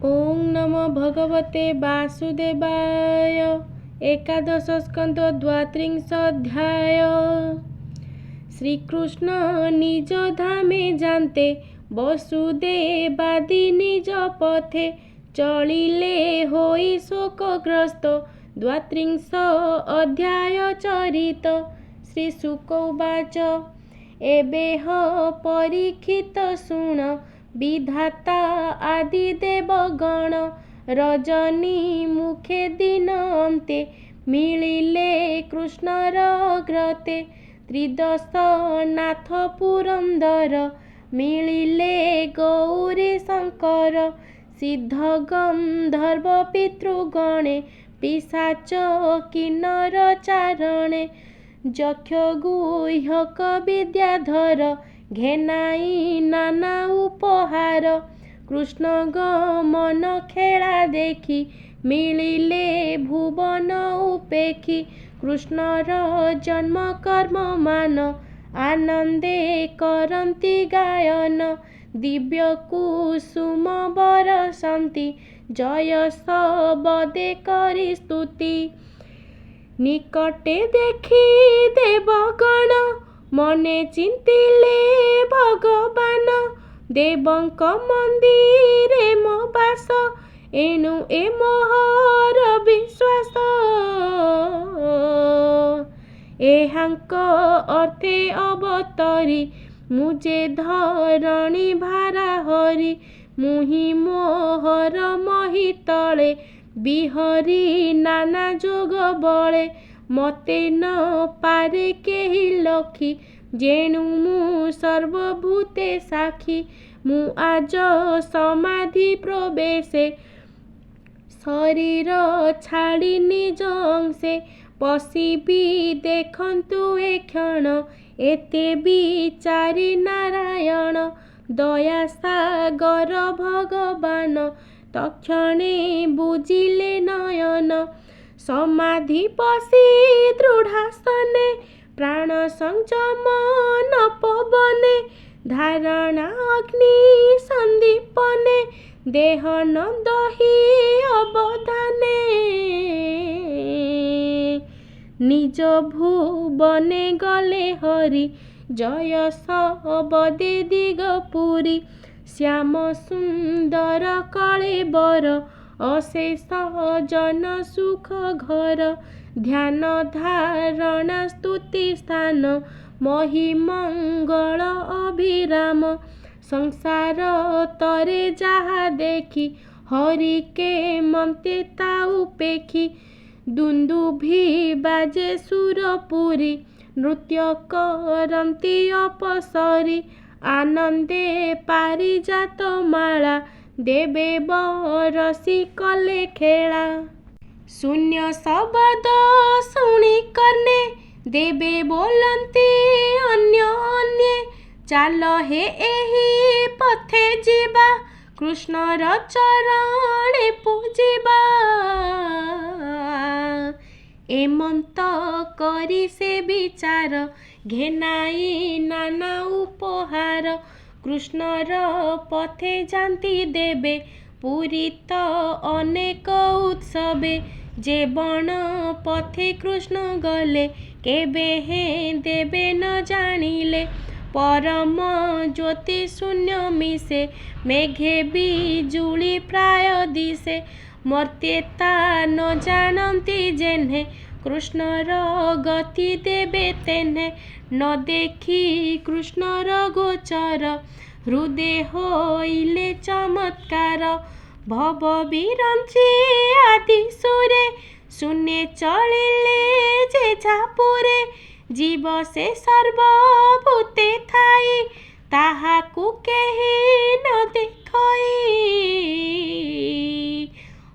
ओं नमो भगवते वासुदेवाय। एकादश स्कंद द्वात्रिंशोऽध्याय। श्रीकृष्ण निज धामे जानते वसुदेवादि निज पथे चलिले होई शोकग्रस्त। द्वात्रिंश अध्याय चरित। श्री शुक उवाच एबेह परीक्षित शुण विधाता आदि देवगण रजनी मुखे दिन अन्ते मिलिले कृष्णर ग्रते। त्रिदश नाथ पुरंदर मिलिले गौरी शंकर। सिद्ध गंधर्व पितृगणे पिशाच किन्नर चारणे। यक्ष गुह्यक विद्याधर घेनाई नाना उपहार। कृष्ण गमन खेला देखी मिलिले भुवन उपेखी। कृष्णर जन्म कर्म मान आनंदे करन्ति गायन। दिव्य कुसुम बरसन्ति जयस बदे करि स्तुति। निकटे देखी देवगण मने चिंतिले भगवान। देवंक मंदिरे मो बास एणु ए मोहर विश्वास। एहांक अर्थे अवतरी मुझे धरणी भारा हरि। मुहि मोहर मही तले बिहरी नाना जोग बळे। मते न पारे केहि लखी जेणु मु सर्वभूते साक्षी। मु आज समाधि प्रवेशे शरीर छाड़ी निज अंशे। पशिबी देखंतु ए क्षण एते विचारी नारायण। दया सागर भगवान तक्षणे बुझिले नयन। समाधि पशि दृढ़ासने प्राण संयम न पवने। धारणा अग्नि संदीपने देह न दही अवधाने। निज भुवने गले हरि जयस बदे दिगपुरी। श्याम सुंदर कलेबर अशेष जन सुख घर। ध्यान धारणा स्तुति स्थान महिमंगल अभिराम। संसार तरे जहा देखी हरि के मन्ते ता उपेखी। दुंदुभि बाजे सुरपुरी नृत्य करन्ति अपसरी। आनंदे पारिजात माला देवे बरसी कले खेला। शून्य शब्द शुणी कर्णे देवे बोलन्ति अन्य अन्ये। चाल हे एही पथे जीवा कृष्णर चरणे पूजिबा। एमंत करी से विचार घेनाई नाना उपहार। कृष्णर पथे जान्ति देवे पूरित अनेक उत्सवे। जे बण पथे कृष्ण गले केबे हे देवे न जानिले। परम ज्योति शून्य मिसे मेघे बिजुली प्राय दिसे। मर्त्यता न जानन्ति जेन्हे कृष्णर गति देवे तेन्हे। न देखी कृष्णर गोचर हृदय होइले चमत्कार। भव बिरंची आदि सुरे शून्य चलिले जे झापुरे। जीव से सर्वभूते थाई ताहाकु केहि न देखई।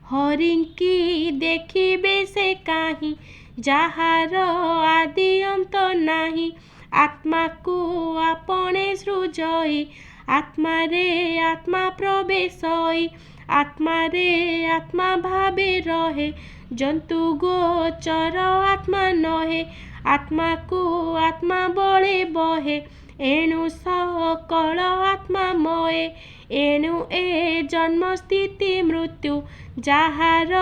हरिंकी देखिबे से काहि जाहार आदि अंत नाही। आत्मा को आपणे सृजई आत्मा रे आत्मा प्रवेशई। आत्मा रे आत्मा भावे रहे जंतु गोचर आत्मा नहे। आत्मा को आत्मा बळे बहे एणु सकल आत्मा मये। एणु ए जन्म स्थिति मृत्यु जाहार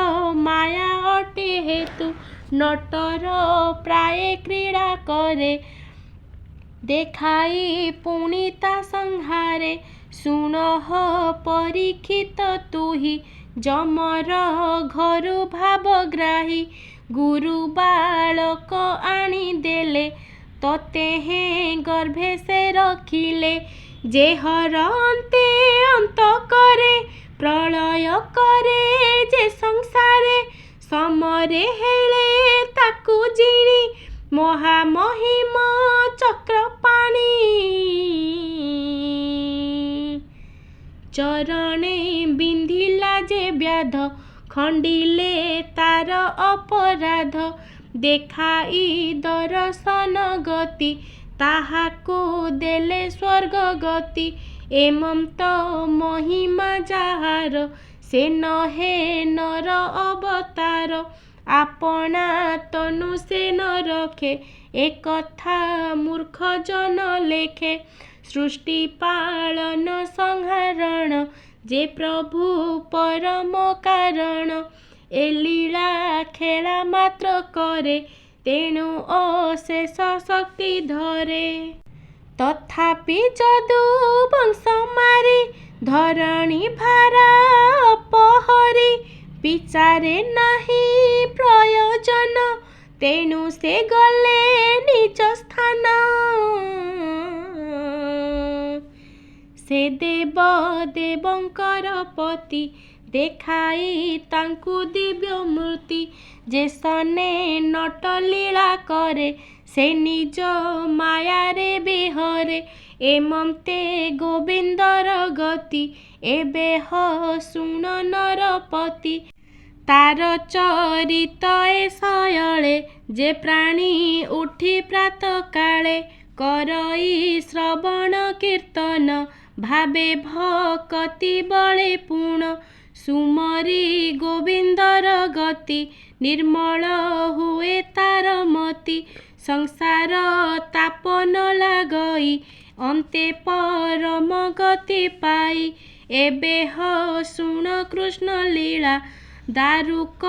माया अटे हेतु नटर प्राय क्रीड़ा करे देखाई पुणी ता संहारे शुण परीक्षित तुही जमर घरु भावग्राही गुरु बालक आनी देले तोते हैं गर्भे से रखिले जे हर अंते अंत करे प्रलय करे जे संसारे समरे हेले ताकू जिणी महामहिम चक्रपाणी चरणे बिंधिला जे व्याध खंडिले तार अपराध देखाई दर्शन गति ताहाको देले स्वर्ग गति एमंत महिमा जाहार से नहे नर अवतार आपना तनु से न रखे एक कथा मूर्ख जन लेखे सृष्टि पालन संहारण जे प्रभु परम कारण ए लीला खेला मात्र करे तेणु अशेष शक्ति धरे तथापि जदु वंश मारी धरणी भारा अपहरी विचारे नाही प्रयोजन तेणु से गले निज स्थान से देव देवंकर पति देखाई तांकु दिव्य मूर्ति जे सने नट लीला करे से निज मायारे बिहरे एमंते गोविंदर गति एबे शुण नरपति तार चरित ए शयले जे प्राणी उठी प्रात काले करई श्रवण कीर्तन भावे भक्ति बळे पूर्ण सुमरी गोविंदर गति निर्मल हुए तार मति संसार ताप न लागई अंते परम गति पाई एबे शुण कृष्ण लीला दारुक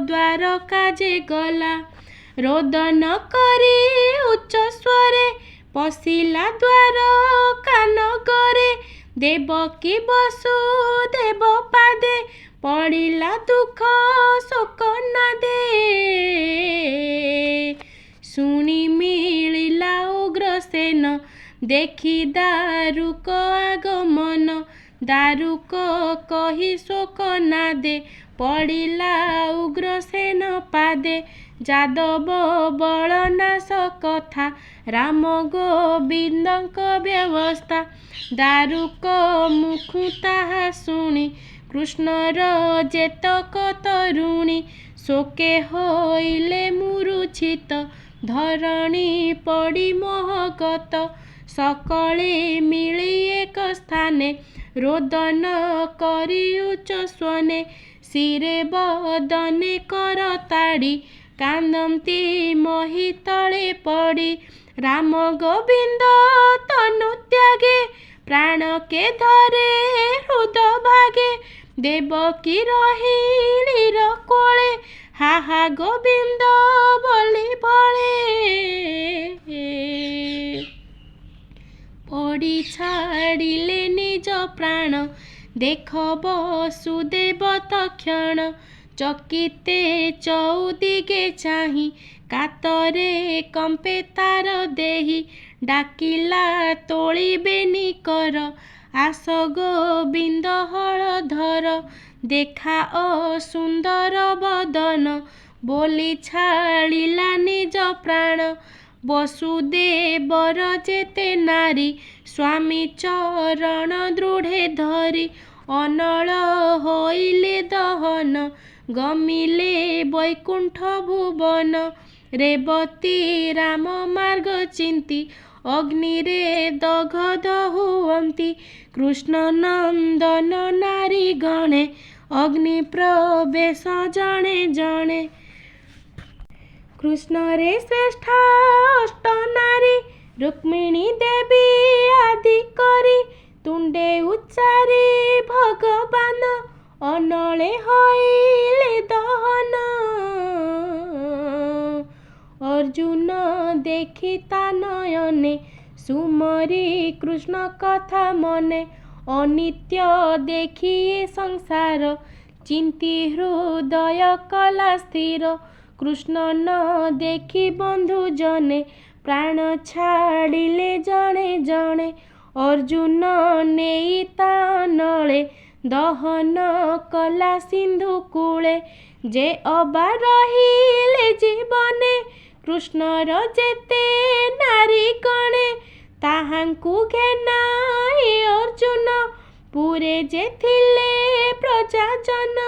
द्वारका जे गला रोदन करी उच्च स्वरे पशिला द्वारका नगरे देवकी वसुदेव पादे पड़िला दुख शोक नादे शुणी मिलिला उग्रसेन देखी दारुक आगमन दारुक कही शोक नादे पड़िला उग्रसेन पादे जादव बलनाश कथा राम गोविंदक व्यवस्था दारुक मुखु ताहा शुणी कृष्णर जेतक तरुणी शोके होइले मूर्छित धरणी पड़ी मोहगत सकले मिली एक स्थाने रोदन करी उच्च स्वने शिरे बदने करताड़ी कांदती मही तले पड़ी राम गोविंद तनु त्यागे प्राण के धरे हृदय भागे देवकी रहिलीर कोले हा हा गोविंद बोली बळे पड़ी छाड़िले निज प्राण देख वसुदेव तक्षण चकिते चौदिगे चाही कातरे कंपे तार देही डाकिला तोलिबेनी कर आस गोविंद हलधर देखा सुंदर बदन बोली छाड़िला निज प्राण वसुदेवर जेते नारी स्वामी चरण दृढ़े धरी अनल होइले दहन गमिले वैकुंठ भुवन रेवती राम मार्ग चिंती अग्नि रे दग्ध हुवंती कृष्ण नंदन नारी गणे अग्नि प्रवेश जणे जणे कृष्ण रे श्रेष्ठ अष्ट नारी रुक्मिणी देवी आदि करी ତୁଣ୍ଡେ ଉଚ୍ଚାରି ଭଗବାନ ଅନଳେ ହଇଲେ ଦହନ। ଅର୍ଜୁନ ଦେଖି ତା ନୟନେ ସୁମରି କୃଷ୍ଣ କଥା ମନେ। ଅନିତ୍ୟ ଦେଖି ଏ ସଂସାର ଚିନ୍ତି ହୃଦୟ କଲା ସ୍ଥିର। କୃଷ୍ଣ ନ ଦେଖି ବନ୍ଧୁ ଜନେ ପ୍ରାଣ ଛାଡ଼ିଲେ ଜଣେ ଜଣେ। ଅର୍ଜୁନ ନେଇ ତା ନଳେ ଦହନ କଲା ସିନ୍ଧୁ କୂଳେ। ଯେ ଅବା ରହିଲେ ଜୀବନେ କୃଷ୍ଣର ଯେତେ ନାରୀ ଗଣେ। ତାହାଙ୍କୁ ଘେନାଇ ଅର୍ଜୁନ ପୁରେ ଯେ ଥିଲେ ପ୍ରଜାଜନ।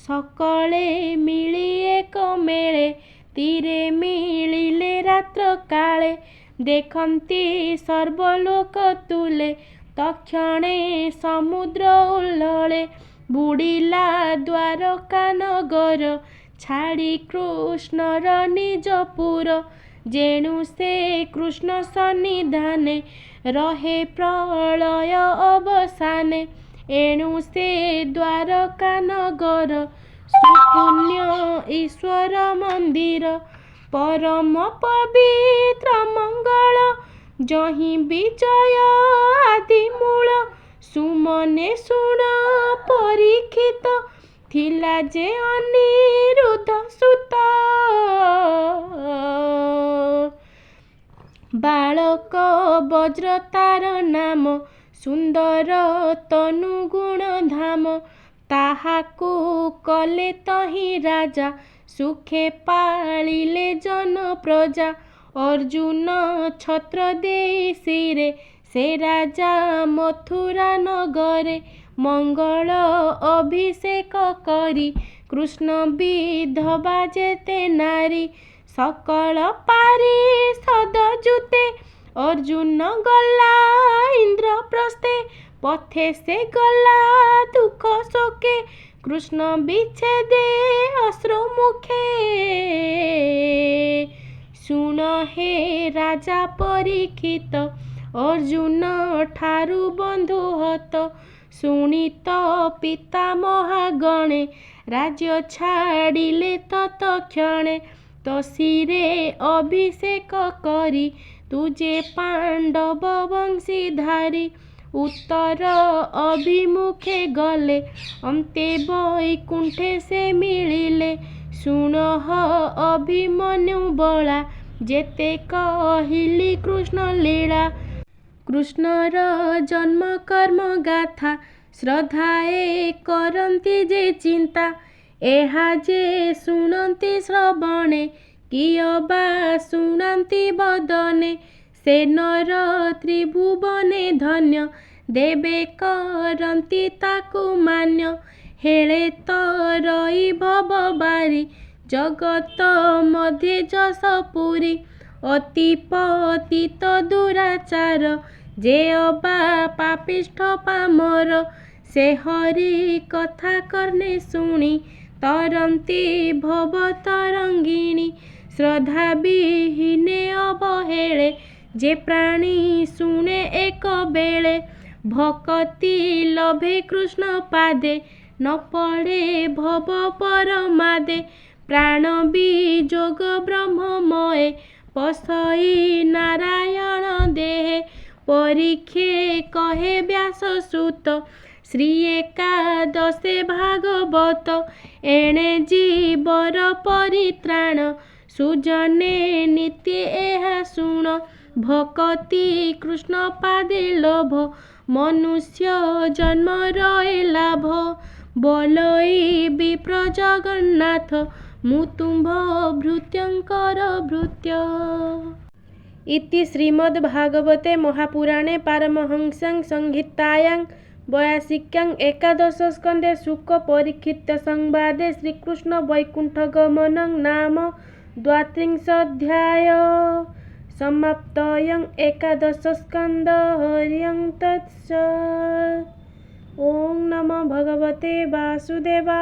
ସକଳେ ମିଳି ଏକ ମେଳେ ତୀରେ ମିଳିଲେ ରାତ୍ର କାଳେ। ଦେଖନ୍ତି ସର୍ବଲୋକ ତୁଲେ ତକ୍ଷଣେ ସମୁଦ୍ର ଉଲ୍ଲଳେ। ବୁଡ଼ିଲା ଦ୍ୱାରକା ନଗର ଛାଡ଼ି କୃଷ୍ଣର ନିଜପୁର। ଯେଣୁ ସେ କୃଷ୍ଣ ସନ୍ନିଧାନେ ରହେ ପ୍ରଳୟ ଅବସାନେ। ଏଣୁ ସେ ଦ୍ୱାରକା ନଗର ସୁପୁଣ୍ୟ ଈଶ୍ୱର ମନ୍ଦିର। ପରମ ପବିତ୍ର ମଙ୍ଗଳ ଯହିଁ ବିଜୟ ଆଦି ମୂଳ। ସୁମନେ ଶୁଣ ପରୀକ୍ଷିତ ଥିଲା ଯେ ଅନିରୁଦ୍ଧ ସୁତ। ବାଳକ ବଜ୍ର ତାର ନାମ ସୁନ୍ଦର ତନୁ ଗୁଣ ଧାମ। ତାହାକୁ କଲେ ତହିଁ ରାଜା ସୁଖେ ପାଳିଲେ ଜନ ପ୍ରଜା। ଅର୍ଜୁନ ଛତ୍ର ଦେଇ ଶିରେ ସେ ରାଜା ମଥୁରା ନଗରେ। ମଙ୍ଗଳ ଅଭିଷେକ କରି କୃଷ୍ଣ ବିଧବା ଯେତେ ନାରୀ। ସକଳ ପାରିଷଦ ଜୁତେ ଅର୍ଜୁନ ଗଲା ଇନ୍ଦ୍ରପ୍ରସ୍ଥେ। ପଥେ ସେ ଗଲା ଦୁଃଖ ଶୋକେ କୃଷ୍ଣ ବିଚ୍ଛେଦେ ଅଶ୍ରୁ ମୁଖେ। ଶୁଣ ହେ ରାଜା ପରୀକ୍ଷିତ ଅର୍ଜୁନ ଠାରୁ ବନ୍ଧୁ ହତ। ଶୁଣି ତ ପିତାମହା ଗଣେ ରାଜ୍ୟ ଛାଡ଼ିଲେ ତତକ୍ଷଣେ। ତ ଶିରେ ଅଭିଷେକ କରି ତୁ ଯେ ପାଣ୍ଡବ ବଂଶୀଧାରୀ। ଉତ୍ତର ଅଭିମୁଖେ ଗଲେ ଅନ୍ତେ ବୈକୁଣ୍ଠେ ସେ ମିଳିଲେ। ଶୁଣ ଅଭିମନ୍ୟୁ ବଳା ଯେତେ କହିଲି କୃଷ୍ଣ ଲୀଳା। କୃଷ୍ଣର ଜନ୍ମ କର୍ମ ଗାଥା ଶ୍ରଦ୍ଧାଏ କରନ୍ତି ଯେ ଚିନ୍ତା। ଏହା ଯେ ଶୁଣନ୍ତି ଶ୍ରବଣେ କିଅବା ଶୁଣନ୍ତି ବଦନେ। ସେ ନର ତ୍ରିଭୁବନେ ଧନ୍ୟ ଦେବେ କରନ୍ତି ତାକୁ ମାନ୍ୟ। ହେଳେ ତ ରହି ଭବ ବାରି ଜଗତ ମଧ୍ୟେ ଯଶ ପୁରୀ। ଅତି ପତିତ ଦୁରାଚାର ଯେ ଅବା ପାପିଷ୍ଠ ପାମର। ସେ ହରି କଥା କର୍ଣ୍ଣେ ଶୁଣି ତରନ୍ତି ଭବ ତରଙ୍ଗିଣୀ। ଶ୍ରଦ୍ଧା ବିହୀନେ ଅବହେଳେ ଯେ ପ୍ରାଣୀ ଶୁଣେ ଏକ ବେଳେ। ଭକତି ଲଭେ କୃଷ୍ଣ ପାଦେ ନ ପଡ଼େ ଭବ ପରମାଦେ। ପ୍ରାଣ ବିଯୋଗ ବ୍ରହ୍ମମୟେ ପଶଇ ନାରାୟଣ ଦେହେ। ପରୀକ୍ଷେ କହେ ବ୍ୟାସ ସୁତ ଶ୍ରୀ ଏକାଦଶେ ଭାଗବତ। ଏଣେ ଜୀବର ପରିତ୍ରାଣ ସୁଜନେ ନିତ୍ୟ ଏହା ଶୁଣ। ଭକତି କୃଷ୍ଣ ପାଦେ ଲୋଭ ମନୁଷ୍ୟ ଜନ୍ମର ଏ ଲାଭ। ବୋଲଇ ବିପ୍ର ଜଗନ୍ନାଥ ମୁଁ ତୁମ୍ଭ ଭୃତ୍ୟଙ୍କର ଭୃତ୍ୟ। ଇତି ଶ୍ରୀମଦ୍ ଭାଗବତେ ମହାପୁରାଣେ ପାରମହଂସ୍ୟାଂ ସଂହିତାୟାଂ ବୟାସିକ୍ୟାଂ ଏକାଦଶ ସ୍କନ୍ଧେ ଶୁକ ପରୀକ୍ଷିତ ସଂବାଦେ ଶ୍ରୀକୃଷ୍ଣ ବୈକୁଣ୍ଠ ଗମନଂ ନାମ ଦ୍ୱାତ୍ରିଂଶୋऽଧ୍ୟାୟ ସମାପ୍ତୟଂ। ଏକାଦଶ ସ୍କନ୍ଧ ହରିଂ ତତ୍ସତ୍। ଓಂ ନମୋ ଭଗବତେ ବାସୁଦେବାୟ।